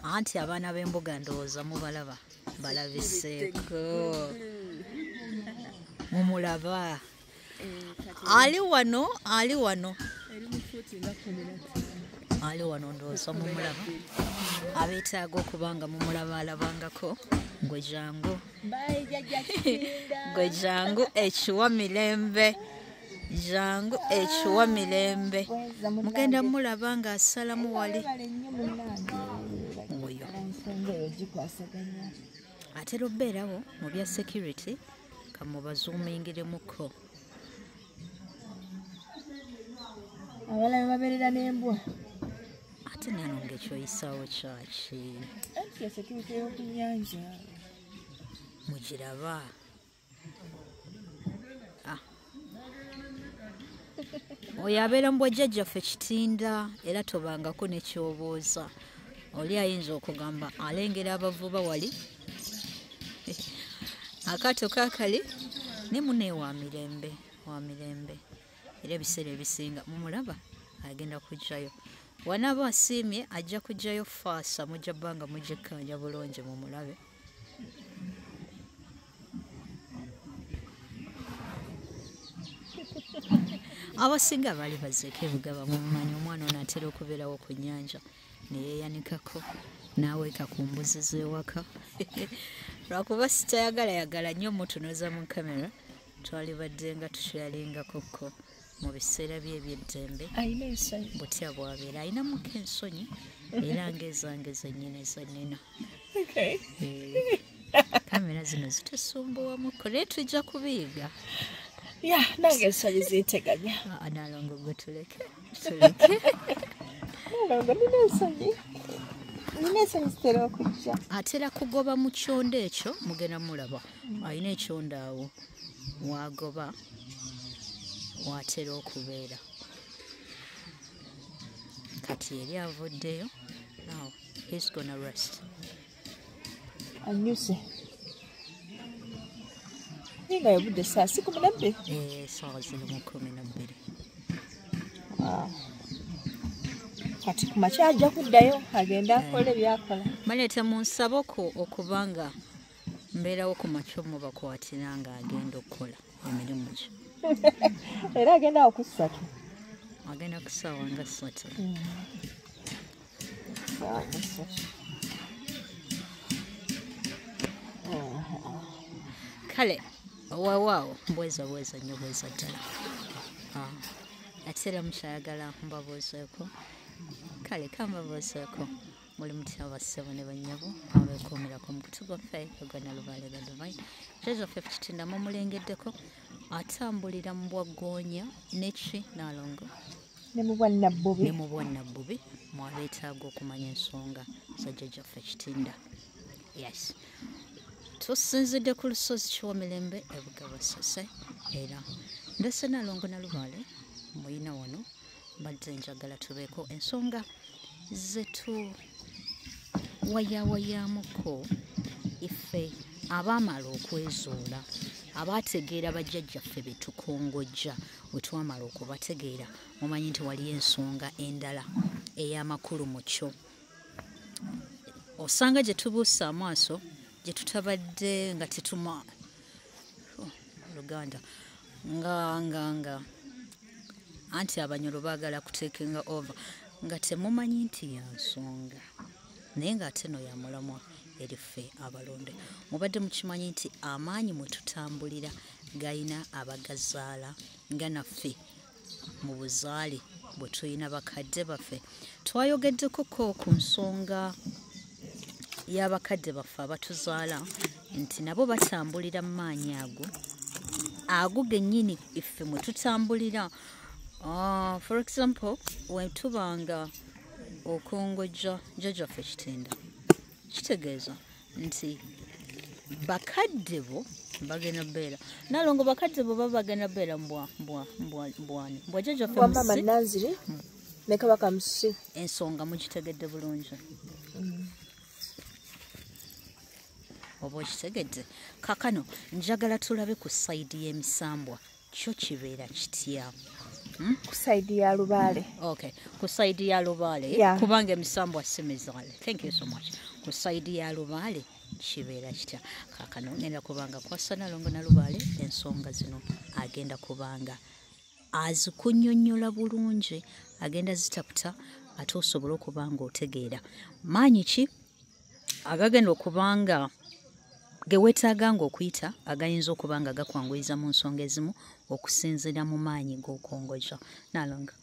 Anti abaana b'embuga ndowooza mubalaba balabiseeko mumulaba ali wano ndowooza mumulaba abeetaaga okubanga mumulabalabangako gwe jangu ekiwa mirembe mugenda mulaba nga asalamu wali oyo atera obeerawo mu bya security kamubazuumingiremuko abalabe babeerera n'embwa ate nano ng'ekyoyisaawo kyaki security y'okunyanja mugiraba oyo abeera mu bwajjajjaffe Kitinda era tobangako nekyobuuza oli ayinza okugamba alengera abavuba wali akaato kaakali ne munne wa mirembe era ebiseera ebisinga mumulaba agenda kujjayo wanaaba asiimye ajja kujjayo faasa mujja bbanga mugikkanja bulungi mumulabe abasinga baali bazeeko ebugaba mumumanyi omwana ono atera okubeerawo ku nnyanja neyeeyanikako n'aweeka ku mbuzi z'ewaka lwakuba sitayagala nnyo mutunuuza mu kamera twalibadde nga tukyalingakokko mu biseera bye eby'eddembe butya bwabeera ayinamuko ensonyi era ng'ezange zennyini ezannina kamera zino zitusumbwamuko naye tujja kubiyiga nange ensonyi ziteganya nalongo gwe tuleke nina ensonyi zitera okujja atera kugoba mu kyondo ekyo mugenda mulaba alina ekyondo awo wagoba watera okubeera kati eri avuddeyo now he's gonna rest anyuse nga yobudde saa 12 saawa ziri mu 12 kati kumakya ajja kuddayo agenda akola ebyakola maleete munsaba okubanga mbeerawo ku makya mubakwatira nga agenda okukola emirimu gye era agenda okusatu agenda ku ssaawa nga 3 kale waawaawo mbweza nnyo bweza ddala ate era mukyayagala mbabuuzeeko kale kambabuuzeeko muli mutya bassebo ne bannyabo abeekuumirako mu kutu gwaffe ogwana lubaale ga Dubai Joseph Kitinda mumulengeddeko atambulira mu bwaggoonya neki Nalongo ne mu bwannabbubi mwabeetaaga okumanya ensonga za Joseph Kitinda yes tusinzidde ku lusozi Kiwamirembe ebugaba Sose era ndese Nalongo na lubaale muyina wano badde njagala tubeeko ensonga zetu wayawayaamuko ife abaamala okwezuula abaategeera bajjajjaffe be tukongojja bwe twamala okubategeera mumanyi nti waliyo ensonga endala ey'amakulu mu kyo osanga gye tubuusa amaaso gye tutabadde nga tetuma Luganda nga anti abanyolo baagala kuteekinga over nga temumanyi nti ya nsonga naye ng'ate no ya mulamwa eriffe abalonde mubadde mukimanyi nti amaanyi mwe tutambulira gayina abagazaala nga naffe mu buzaale bwe tulina bakadde baffe twayogeddekoko ku nsonga y'abakadde baffe abatuzaala nti nabo batambulira mu maanyi ago gennyini iffe mwe tutambulira for example wetubanga okongojja Joseph Kitinda kitegeeza nti bakadde bo bagenda beera Nalongo bakadde bo baba bagenda beera mbwani mbwa Joseph Mama Nanziri ne Kabaka Musi ensonga mukitegedde bulungi oba okitegedde kakano njagala tulabe ku sayidi y'emisambwa kyo kibeera kitya ku side ya Lubaale. Okay, ku side ya Lubaale Yeah. kubanga emisambo asimizale. Thank you so much. Ku side ya Lubaale kibeera kitya kaakano ngenda kubanga kwasa Nalongo na Lubaale ensonga zino agenda kubanga azikunnyonnyola bulungi agenda zitaputa ate osobola okubanga otegeera maanyi ki agagenda okubanga ge weetaaganga okuyita agayinza okubanga gakwanguyiza mu nsonga ezimu okusinziira mu maanyi g'okongoja. Nalongo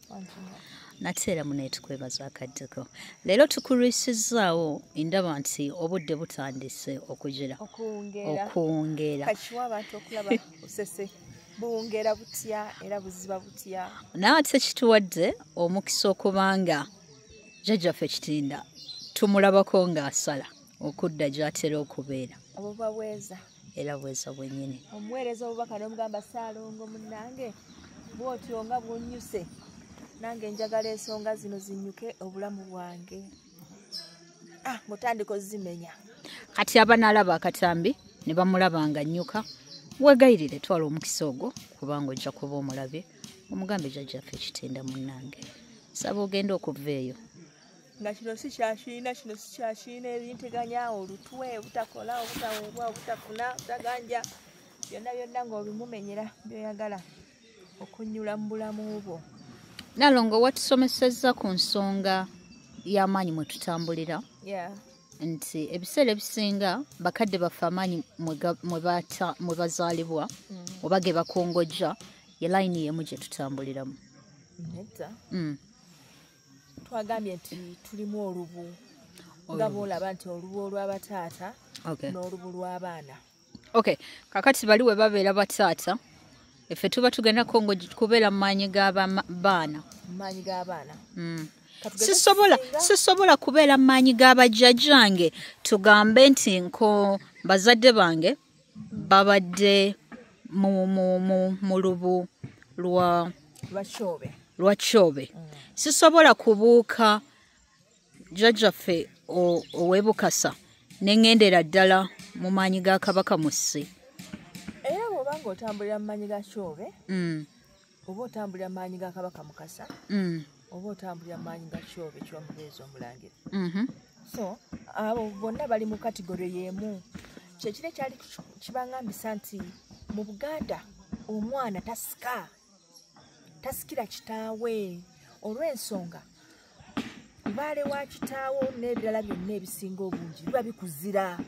nate era muneetukwebaza akaddeko leero tukulwisizaawo ndaba nti obudde butandise okugira okuwungeera kakiwa abantu okulaba busese buwungeera butya era buziba butya naye ate kituwadde omukisa okubanga jjajjaffe Kitinda tumulabako ng'asala okudda gy'atera okubeera obuba bweza era bweza bwennyini omuweereza obubaka n'omugamba Ssaalongo munnange bw'otyo nga bw'onnyuse nange njagala ensonga zino zinyuke obulamu bwange mutandika ozimenya kati abanaalaba akatambi ne bamulaba nga nnyuka weegayirire twala omukisa ogwo kubanga ojja kuba omulabye omugambe jjajjaffe Kitinda munnange saba ogenda okuva eyo nga kino si kyakiina ebinteganya olutwe obutakola obutaweebwa obutafuna obutaganja byonna ng'obimumenyera byoyagala okunnyula mu bulamu bwo. Nalongo watusomesezza ku nsonga y'amaanyi mwe tutambulira nti ebiseera ebisinga bakadde baffe amaanyi mwe bazaalibwa oba ge bakongojja ye layini y'emu gye tutambuliramu. Twagambye nti tulimu olubu nga bw'olaba nti olubu olw'abataata n'olubu lw'abaana. Okay, kakati bali we babeera bataata effe tuba tugenda kubeera mu maanyi g'abaana. Sisobola kubeera mu maanyi g'abajjajjange tugambe nti nko bazadde bange babadde mu lubu lwa Kyobe. Sisobola kubuuka jjajjaffe ow'e ne ŋŋendera ddala mu maanyi ga Kabaka Mussi. Era bw'oba ng'otambulira mu maanyi ga Kyobe oba otambulira mu maanyi ga Kabaka Mukasa oba otambulira mu maanyi ga Kyobe ky'omubeezi omulangira. So abo bonna bali mu kategori y'emu. Kyekiro ekyali kibangambisa nti mu Buganda omwana tasikira kitaawe olw'ensonga Lubaale wa kitaawo n'ebirala byonna ebisinga obungi biba bikuzira.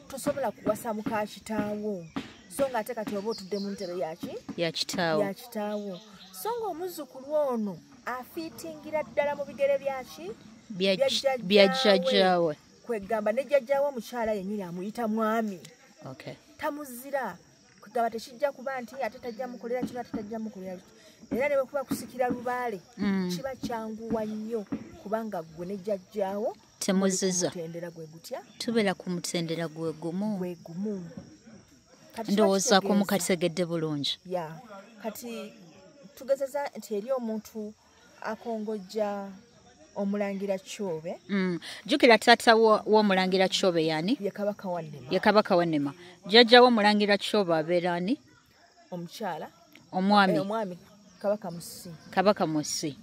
Tosobola kuwasa muka kitaawo so nga ate kati oba otudde mu ntebe ya kitaawo so nga omuzzukulu ono afiitingira ddala mu bigere bya jjajjaawe kwegamba ne jjajjaawe omukyala yennyini amuyita mwami tamuzira kwegamba tekijja kuba nti ate tajja mukolera kino ate tajja mukolera era ne bwe kuba kusikira Lubaale kiba kyanguwa nnyo kubanga gwe ne jjajjaawo temuziza tubeera ku mutendera gwe gumu ndowooza ko mukategedde bulungi. Kati tugezeza nti eri omuntu akongojja omulangira Kyobe. Jjukira taata w'omulangira Kyobe yani? Ye Kabaka wa Nnema. Jjajja w'omulangira Kyobe abeera ani? Omukyala. Omwami. Kabaka Mussi.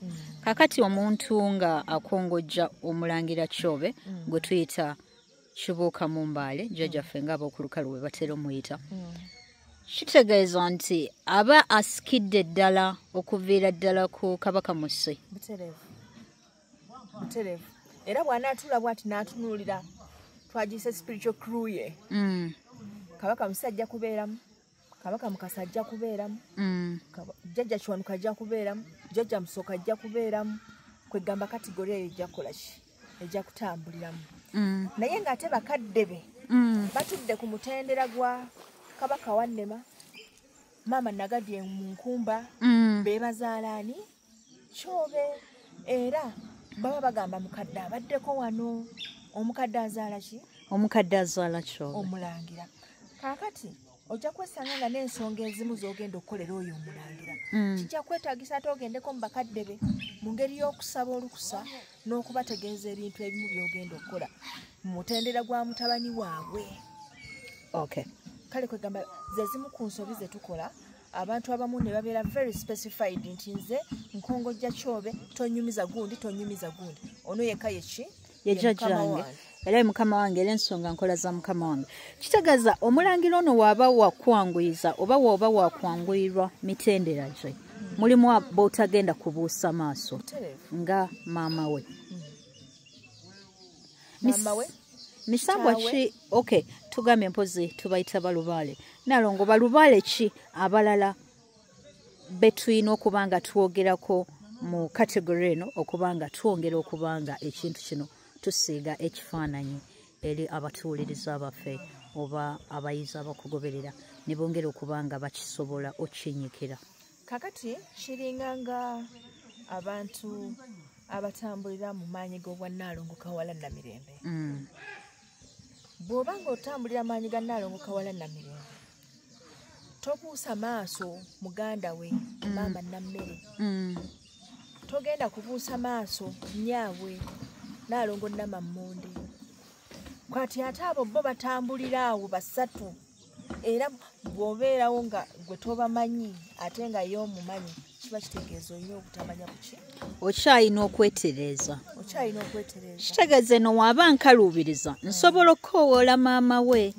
Kakati omuntu nga akongojja omulangira Kyobe gwe tuyita Kibuuka mu Mbaale jjajjaffe nga ab'okulukalu bwe batera omuyita. Kitegeeza nti aba asikidde ddala okuviira ddala ku Kabaka Mussi. Butereevu. Era bw'anaatula bw'ati n'atunuulira twagiyise spiritual crew ye. Kabaka Mussi ajja kubeeramu. Kabaka Mukasa ajja kubeeramu. Jjajja Kiwanuka ajja kubeeramu. Jjajja Musooka ajja kubeeramu. Kwegamba kategori eyo ejja kukola ki? Ejja kutambuliramu. Naye ng'ate bakadde be batudde ku mutendera gwa Kabaka wa Nnema, Maama Nagadye mu Nkumba, be bazaala ani? Kyobe. Era baba bagamba mukadde abaddeko wano. Omukadde azaala ki? Omukadde azaala Kyobe. Omulangira. Kaakati ojja kwesanga nga n'ensonga ezimu z'ogenda okukolera oyo omulangira kijja kwetaagisa ate ogendeko mu bakadde be mu ngeri y'okusaba olukusa n'okubategeeza ebintu ebimu by'ogenda okukola mu mutendera gwa mutabani waabwe. Kale kwegamba ze zimu ku nsobi ze tukola abantu abamu ne babeera very specified nti nze nkongojja Kyobe tonyumiza gundi ono yekka yeki yejjajjange era mukama wange era ensonga nkola za mukama wange kitegeeza omulangira ono waaba wakwanguyiza oba woba wakwanguyirwa mitendera gye mulimu b'otagenda kubuusa maaso nga maama we misambwa ki okay tugambye mpozi tubayita balubaale Nalongo balubaale ki abalala between okubanga twogerako mu category eno okubanga twongera okubanga ekintu kino tusiiga ekifaananyi eri abatuuliriza abaffe oba abayizi abakugoberera ne bongera okubanga bakisobola okinyikira kakati kiringanga abantu abatambulira mu maanyi g'obwa Nalongo Kawala Namirembe bw'obanga otambulira maanyi ga Nalongo Kawala Namirembe tobuusa maaso muganda we maama Nammere togenda kubuusa maaso nnyaawe Nalongo Namammonde kwati ate abo bo batambulira awo basatu era bw'obeerawo nga gwe tobamanyi ate nga ye omumanyi kiba kitegeeza olina obutamanya kuki okyalina okwetereza kitegeeza eno waaba nkaluubiriza nsobola okukoowoola maama we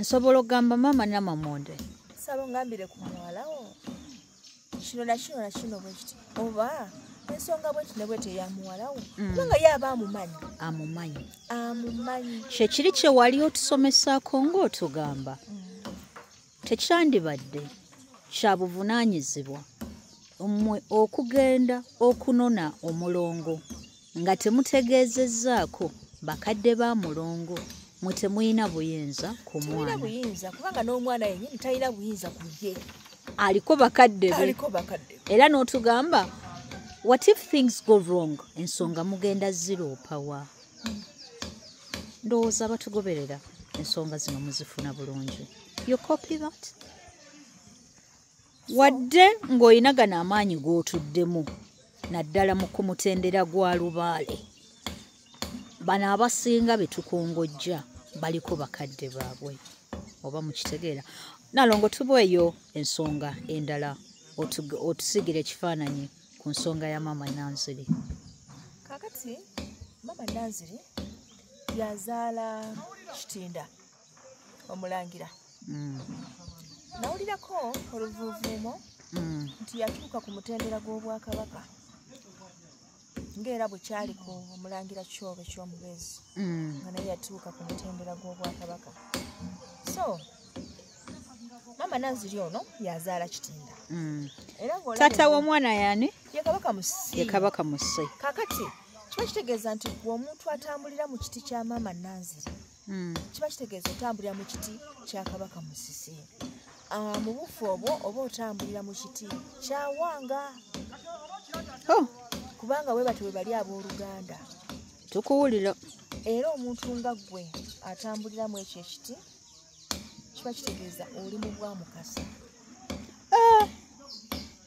nsobola okugamba maama Namammonde saba ngambire ku muwalawo kino na kino bwe kiti oba ensonga bwe kino bwe teyamuwalawo kubanga ye aba amumanyi kyekiri kye wali otusomesaako ng'otugamba tekyandibadde kya buvunaanyizibwa mmwe okugenda okunona omulongo nga temutegeezezzaako bakadde ba mulongo mwe temulina buyinza ku mwana kubanga n'omwana yennyini talina buyinza ku ye aliko bakadde be era n'otugamba what if things go wrong ensonga mugenda ziroopawa ndowooza batugoberera ensonga zino muzifuna bulungi you copy that wadde ng'olina gano amaanyi g'otuddemu naddala mu kumutendera gwa lubaale bano abasinga be tukongojja baliko bakadde baabwe oba mukitegeera Nalongo tubweyo ensonga endala otusigira ekifaananyi ku nsonga ya maama Nanziri kakati maama Nanziri yazaala Kitinda omulangira nawulirako oluvuuvuumo nti yatuuka ku mutendera gw'Obwakabaka ng'era bwe kyali ku omulangira Kyobe ky'omubezi nga naye yatuuka ku mutendera gw'Obwakabaka so maama Nanziri ono yazaala Kitinda taata w'omwana yani ye Kabaka Musi kakati kiba kitegeeza nti omuntu atambulira mu kiti kya maama Nanziri kiba kitegeeza otambulira mu kiti kya Kabaka Musisi mu bufu obwo oba otambulira mu kiti kya Wanga kubanga we batwe bali abooluganda tukuwulira era omuntu nga ggwe atambulira mu ekyo ekiti kiba kitegeeza oli mu bwa Mukasa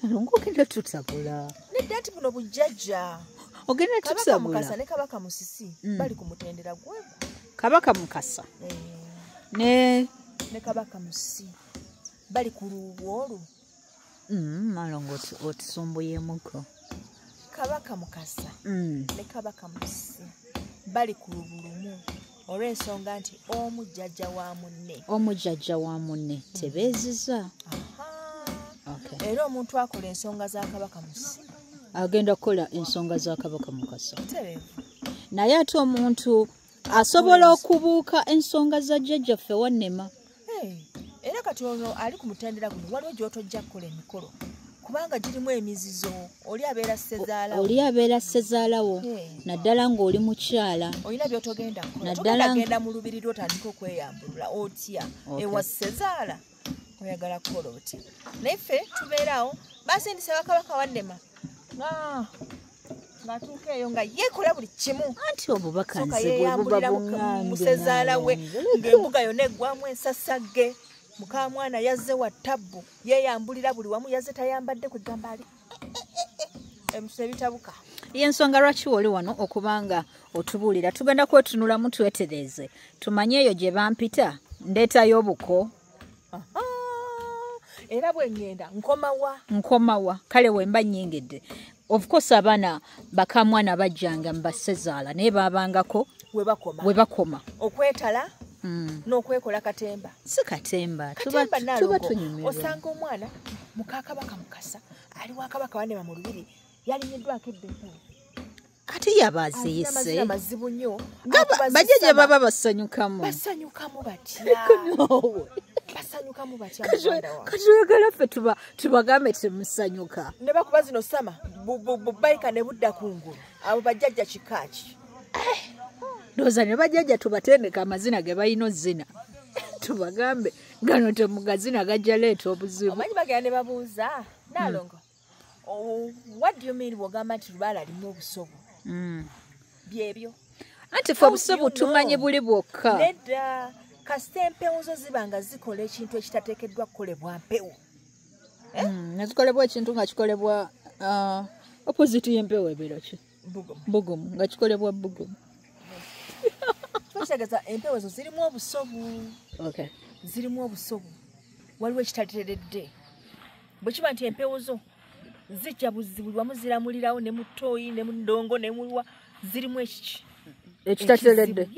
ng'ogenda tutabula nedda nti buno bujjajja ogenda tutabula Mukasa ne Kabaka Musisi bali ku mutendera gwego Kabaka Mukasa ne Kabaka Musisi bali ku luubwo olwo Nalongo otusumbuyemuko Kabaka Mukasa ne Kabaka Musisi bali ku lubu lumu olw'ensonga nti omujjajja wa munne tebeeziza era omuntu akola ensonga za Kabaka Musisi agenda kukola ensonga za Kabaka Mukasa naye ate omuntu asobola okubuuka ensonga za jjajjaffe Wannema era kati ono ali ku mutendera guno waliwo gy'otojja kukola emikolo kubanga girimu emizizo oli abeera ssezaalawo naddala ng'oli mukyala olina by'otogenda kukola genda mu lubiri lw'otandika okweyambulula otya ewa ssezaala oyagala kukola otya naye ffe tubeeraawo basindise Bakabaka Wannema ng'atuuka eyo nga yeekola buli kimu anti obubaka nze bwe buba buŋŋambye musezaala we ng'embuga yonna eggwamu ensasagge muka mwana yazze wa tabbu yeeyambulira buli wamu yazze tayambadde kwegamba ali emusa ebitabuka y'ensonga lwaki woli wano okubanga otubuulira tugenda kwetunulamu twetereze tumanye eyo gye bampita ndeetayo obuko era bwe ngenda nkomawa kale wemba nyingidde. Of course abaana bakamwana bajjanga mbasezaala naye babangako we bakoma okwetala n'okwekola katemba si katemba tuba tunyumirwa. Osanga omwana mukakabaka Mukasa ali wa kabaka wanema mu lubiri yalinyeddwako ebbeepo ati yabaziise amazibu nnyo bajjaja baba basanyukamu batya katuyagala ffe tubagambe temusanyuka ne bakuba zino sama bayika ne budda kungulu abo bajjajja kikaaki ndowooza ne bajjajja tubatendeka amazina ge balina ozzina tubagambe gano temugazina gajja leeta obuzibu. Omanyi bagenda ne babuuza Nalongo what do you mean bw'ogamba nti lubaala alimu obusobo byebyo anti fe obusobo tumanyi buli bwokka nedda kasita empewo zo ziba nga zikola ekintu ekitateekeddwa kukolebwa mpewo nezikolebwa ekintu nga kikolebwa opposite y'empewo ebeera ki bugumu nga kikolebwa bugumu kitegeeza empewo zo zirimu obusobo waliwo ekitateredde bwe kiba nti empewo zo zijja buli wamu ziramulirawo ne mu ttooyi ne mu ndongo ne muwa zirimu ekitateredde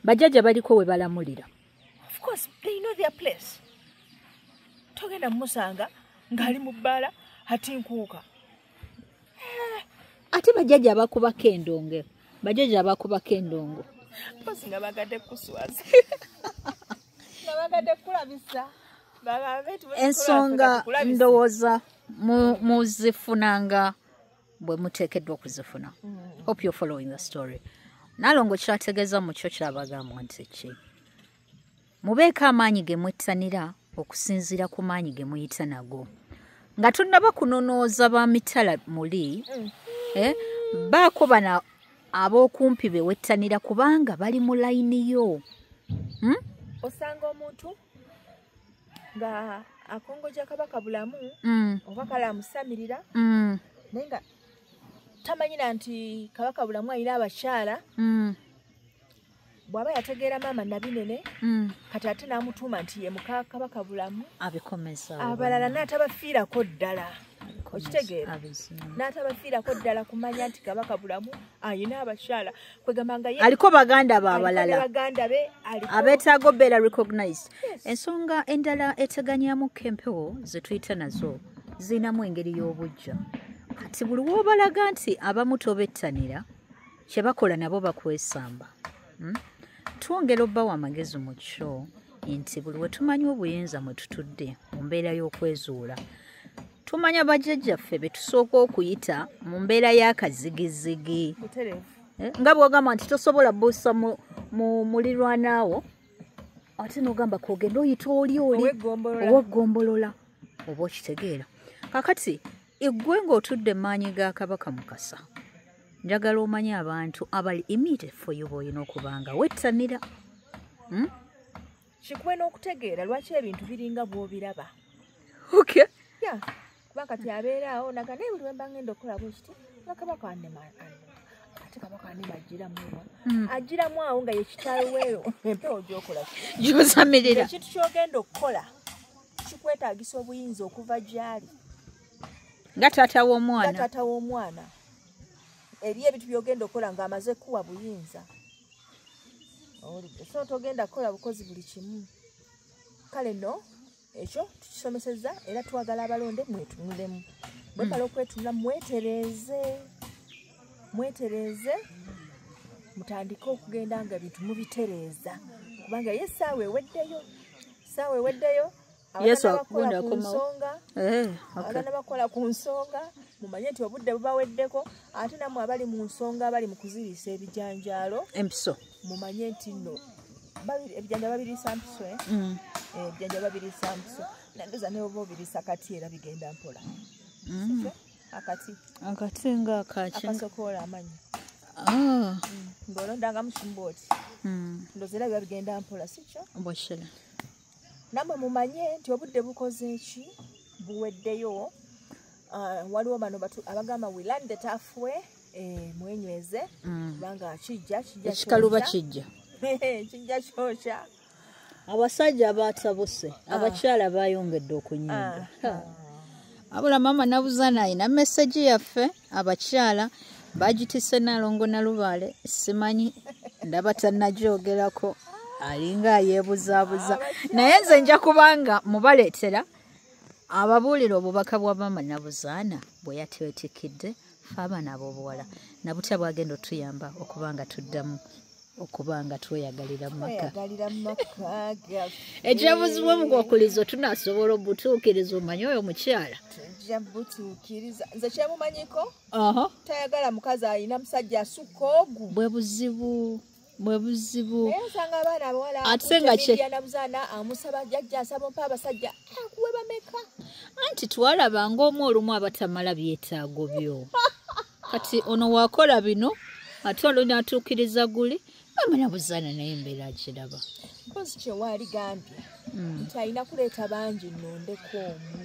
bajjajja baliko we balamulira. Of course they know their place. Togenda musanga ng'ali mu bbaala ati nkuuka ate bajjajja abakubako endongo posi nga bagadde kuswaza nga bagadde kulabisa ensonga ndowooza muzifunanga bwe muteekeddwa okuzifuna. Hope you're following the story. Nalongo kyategeeza mu kyo kyabagamba nti ki mubeeko amaanyi ge mwettanira okusinziira ku maanyi ge muyita nago nga tunnaba kunonooza ba mitala muli baako bana ab'okumpi be wettanira kubanga bali mu layini yo. Osanga omuntu nga akongoja kabaka bulamu oba kale amusamirira naye nga tamanyira nti kabaka bulamu ayina abakyala bw'aba yategeera maama Nabinene kati ate n'amutuuma nti ye muka kabaka bulamu abikomeza abalala n'atabafiirako ddala okitegeera n'atabafiirako ddala kumanya nti kabaka bulamu ayina abakyala kwegamba nga aliko baganda be abalala baganda be abeetaaga obeera recognized. Ensonga endala eteganyamuko empewo ze tuyita nazo zirinamu engeri y'obujja kati buli w'obalaga nti abamu tobettanira kye bakola nabo bakwesamba. Twongera obbawo amagezi mu kyo nti buli we tumanyi obuyinza mwe tutudde mu mbeera y'okwezuula tumanya bajjajjaffe be tusooka okuyita mu mbeera y'akazigizigi nga bw'ogamba nti tosobola buusa mu mulirwanaawo ate n'ogamba kogenda oyita oli oweggombolola oba okitegeera. Kakati eggwe ng'otudde maanyi ga Kabaka Mukasa njagala omanye abantu abali immediate for you b'olina okubanga wettanira. Kikuwe n'okutegeera lwaki ebintu biringa bw'obiraba. Okay. Yeah. Kubanga kati abeeraawo naga naye buli wemba ngenda okukola bwekiti Kabaka wanema ate Kabaka wanema agiramu awo nga ye kitaawe weeyo empewo gy'okola gy'osamirira ekintu ky'ogenda okukola kikwetaagisa obuyinza okuva gy'ali nga taata w'omwana eri ebintu by'ogenda okukola ng'amaze kuwa buyinza so togenda kukola bukozi buli kimu. Kale no ekyo tukisomesezza era twagala abalonde mwetunulemu mwekala okwetunula mwetereeze mutandike okugenda nga bintu mubitereeza kubanga ye essaawa eweddeyo abaganda bakola ku nsonga mumanye nti obudde bubaweddeko ate nammwe abali mu nsonga abali mu kuziriisa ebijanjaalo empiso mumanye nti nno ebijanja babiriisa mpiso ebijanja babiriisa mpiso nandoza ne oba obiriisa kati era bigenda mpola akati nga akasokoola amanyi ng'olondanga musumbooti ndoza era biba bigenda mpola sikyo nammwe mumanye nti obudde bukoze eki buweddeyo. Waliwo bano abagamba we land the tafwe mwenyweze kubanga kijja ekikaluba kijja kyokya abasajja batabuse abakyala bayongedde okunyinga abula mama Nabuzana ayina message yaffe abakyala bagitise Nalongo na Lubaale simanyi ndaba tannagyogerako alinga yeebuzaabuza naye nze nja kubanga mubaleetera ababuulira obubaka bwa mama Nabuzana bwe yatwetikidde fe abaana ab'obuwala nabutya bwagenda otuyamba okubanga tuddamu okubanga tweyagalira mu maka ekyabuzibu omugwakulizo tunasobola obutuukiriza omanyi oyo mukyala butuukiriza nze kyemumanyiko tayagala mukazi alina musajja asukka ogu bwe buzibu naye osanga abaana abawala ate nga Nabuzana amusaba jjajja asaba mpa abasajja akuwe bameka anti twalabanga omu olumu abatamala byetaago byo kati ono wakola bino ate olwo atuukiriza guli mama Nabuzana naye embeera akiraba mpozi kyewaali gambye nti alina kuleeta bangi nnondeko omu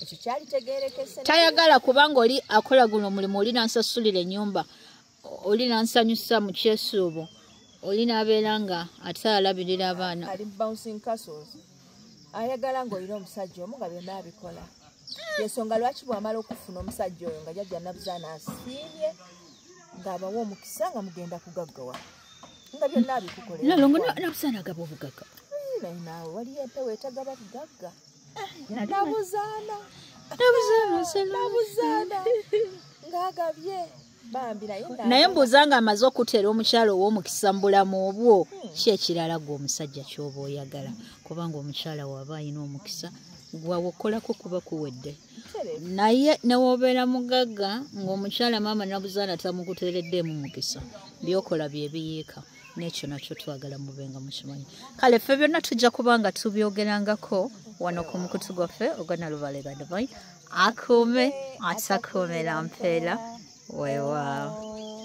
ekyo kyali tegeerekese tayagala kubanga oli akola guno omulimu oli nansasulira ennyumba oli nansanyusa mu kyesuubo oli n'abeera nga ate alabirira abaana ali bouncing castles ayagala ng'olina omusajja omu nga byonna abikola yensonga lwaki bw'amala okufuna omusajja oyo nga jjajja Nabuzana asiimye ng'abawa omukisa nga mugenda kugaggawa nga byonna abikukolera Nalongo Nabuzana agaba obugagga naye naawe waliyo empewo etagaba bugagga Nabuzana ng'agabye bambi naye mbuuza nga amaze okuteera omukyala ow'omukisa mu bulamu obwo ki ekirala gwe omusajja ky'oba oyagala kubanga omukyala waaba alina omukisa gwawe okolako kuba kuwedde naye newobeera mugagga ng'omukyala maama Nabuzana tamukuteereddeemu mukisa byokola byebiyiika n'ekyo nakyo twagala mubenga mukimanyi kale ffe byonna tujja kubanga tubyogerangako wano ku mukutu gwaffe ogwa Nalubaale Divine akuume atakuumera mpeera weewaawo